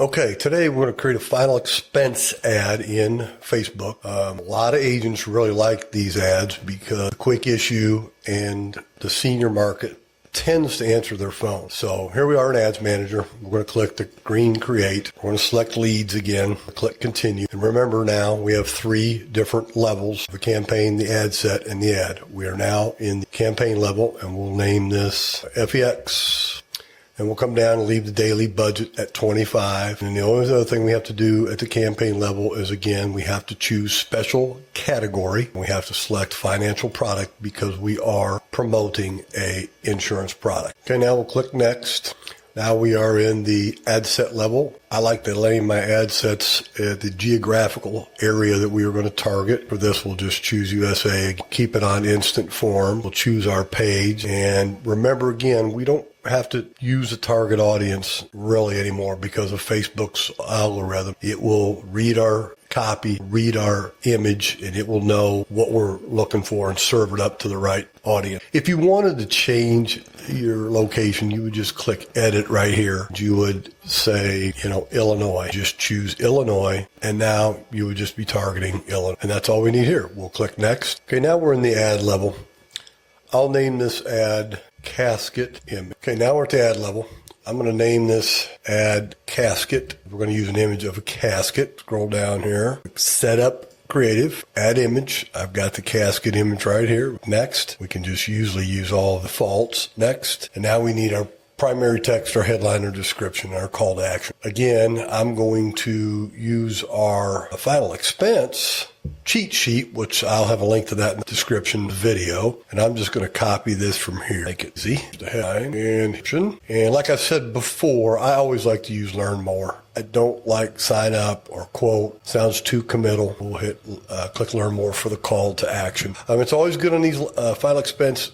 Okay, today we're going to create a final expense ad in Facebook. A lot of agents really like these ads because the quick issue and the senior market tends to answer their phone. So here we are in Ads Manager. We're going to click the green Create. We're going to select Leads again, click Continue. And remember now we have 3 different levels: the campaign, the ad set, and the ad. We are now in the campaign level, and we'll name this FEX. And we'll come down and leave the daily budget at 25. And the only other thing we have to do at the campaign level is, again, we have to choose special category. We have to select financial product because we are promoting a insurance product. Okay, now we'll click next. Now we are in the ad set level. I like to name my ad sets at the geographical area that we are going to target. For this, we'll just choose USA, keep it on instant form. We'll choose our page. And remember, again, we don't have to use a target audience really anymore because of Facebook's algorithm. It will read our copy, read our image, and it will know what we're looking for and serve it up to the right audience. If you wanted to change your location, you would just click edit right here. You would say, Illinois. Just choose Illinois, and now you would just be targeting Illinois. And that's all we need here. We'll click next. Okay, now we're in the ad level. I'll name this ad Casket Image. Okay, now we're at the ad level. I'm going to name this ad Casket. We're going to use an image of a casket. Scroll down here. Set up creative. Add image. I've got the casket image right here. Next. We can just usually use all of the defaults. Next. And now we need our primary text, our headline, or description, our call to action. Again, I'm going to use our final expense cheat sheet, which I'll have a link to that in the description of the video. And I'm just going to copy this from here. Make it easy. The headline and like I said before, I always like to use learn more. I don't like sign up or quote. Sounds too committal. We'll hit click learn more for the call to action. It's always good on these final expense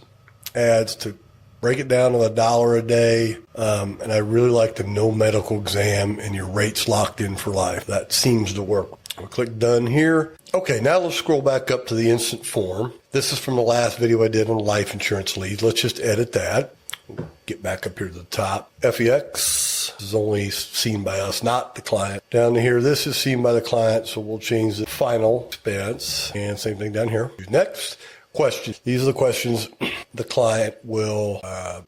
ads to break it down to $1 a day. And I really like the no medical exam and your rates locked in for life. That seems to work. We'll click done here. Okay, now let's scroll back up to the instant form. This is from the last video I did on life insurance leads. Let's just edit that. Get back up here to the top. FEX is only seen by us, not the client. Down here, this is seen by the client, so we'll change the final expense. And same thing down here. Next. Questions. These are the questions the client will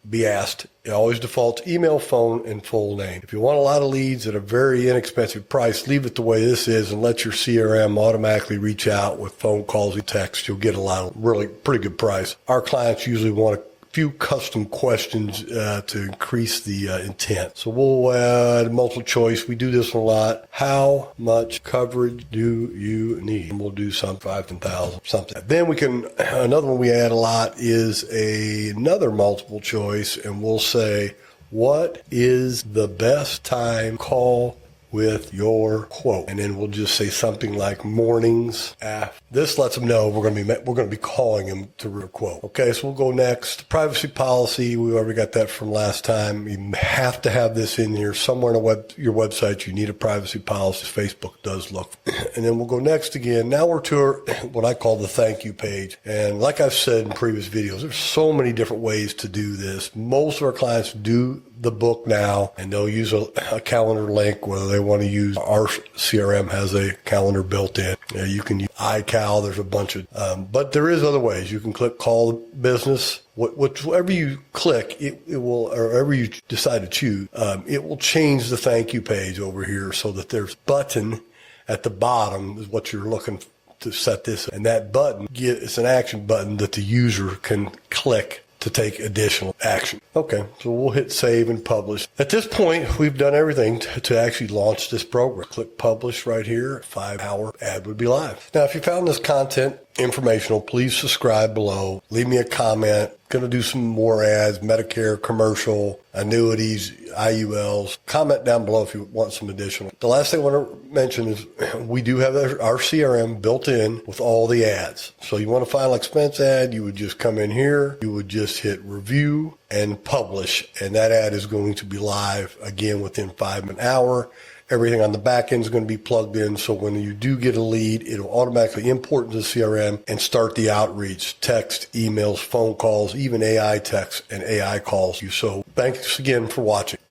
be asked. It always defaults email, phone, and full name. If you want a lot of leads at a very inexpensive price, leave it the way this is and let your CRM automatically reach out with phone calls and text. You'll get a lot of really pretty good price. Our clients usually want a few custom questions to increase the intent. So we'll add multiple choice. We do this a lot. How much coverage do you need? And we'll do some 5,000 something. Then we can, another one we add a lot is another multiple choice, and we'll say, what is the best time call with your quote? And then we'll just say something like mornings after. This lets them know we're going to be calling them to their quote. Okay, so we'll go next. Privacy policy. We already got that from last time. You have to have this in here somewhere on your website. You need a privacy policy. Facebook does look. And then we'll go next again. Now we're to what I call the thank you page. And like I've said in previous videos, there's so many different ways to do this. Most of our clients do the book now, and they'll use a calendar link, whether they want to use our CRM has a calendar built in. You can use iCal. There's a bunch of, but there is other ways. You can click call business. Whatever you click, it will, or whatever you decide to choose, it will change the thank you page over here so that there's button at the bottom is what you're looking to set this. And that button, it's an action button that the user can click to take additional action. Okay, so we'll hit save and publish. At this point, we've done everything to actually launch this program. Click publish right here. 5-hour ad would be live. Now, if you found this content informational, please subscribe below. Leave me a comment. Going to do some more ads, Medicare, commercial, annuities, IULs. Comment down below if you want some additional. The last thing I want to mention is we do have our CRM built in with all the ads. So you want a final expense ad, you would just come in here, you would just hit review and publish, and that ad is going to be live again within an hour. Everything on the back end is going to be plugged in, so when you do get a lead, it'll automatically import into the CRM and start the outreach, text, emails, phone calls, even AI texts and AI calls you. So thanks again for watching.